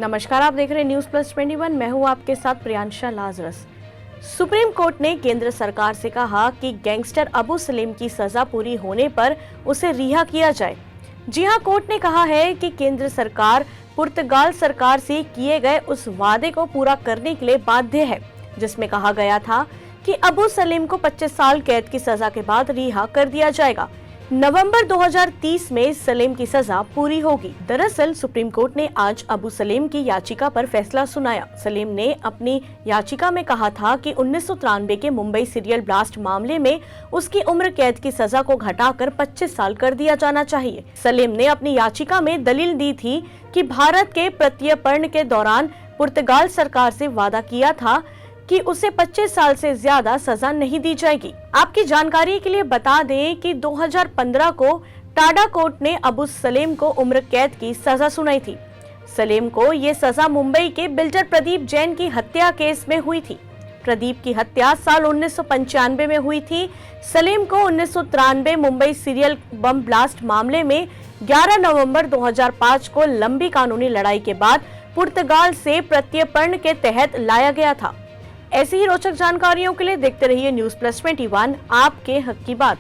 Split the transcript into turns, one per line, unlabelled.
नमस्कार, आप देख रहे हैं न्यूज प्लस 21। मैं हूं आपके साथ प्रियांशा लाजरस। सुप्रीम कोर्ट ने केंद्र सरकार से कहा कि गैंगस्टर अबू सलीम की सजा पूरी होने पर उसे रिहा किया जाए। जी हां, कोर्ट ने कहा है कि केंद्र सरकार पुर्तगाल सरकार से किए गए उस वादे को पूरा करने के लिए बाध्य है, जिसमें कहा गया था कि अबू सलीम को 25 साल कैद की सजा के बाद रिहा कर दिया जाएगा। नवंबर 2030 में सलीम की सजा पूरी होगी। दरअसल सुप्रीम कोर्ट ने आज अबू सलीम की याचिका पर फैसला सुनाया। सलीम ने अपनी याचिका में कहा था कि 1993 के मुंबई सीरियल ब्लास्ट मामले में उसकी उम्र कैद की सजा को घटाकर 25 साल कर दिया जाना चाहिए। सलीम ने अपनी याचिका में दलील दी थी कि भारत के प्रत्यर्पण के दौरान पुर्तगाल सरकार से वादा किया था कि उसे 25 साल से ज्यादा सजा नहीं दी जाएगी। आपकी जानकारी के लिए बता दें कि 2015 को टाडा कोर्ट ने अबू सलीम को उम्र कैद की सजा सुनाई थी। सलीम को ये सजा मुंबई के बिल्डर प्रदीप जैन की हत्या केस में हुई थी। प्रदीप की हत्या साल 1995 में हुई थी। सलीम को 1993 मुंबई सीरियल बम ब्लास्ट मामले में 11 नवंबर 2005 को लंबी कानूनी लड़ाई के बाद पुर्तगाल से प्रत्यर्पण के तहत लाया गया था। ऐसी ही रोचक जानकारियों के लिए देखते रहिए न्यूज प्लस 21, आपके हक की बात।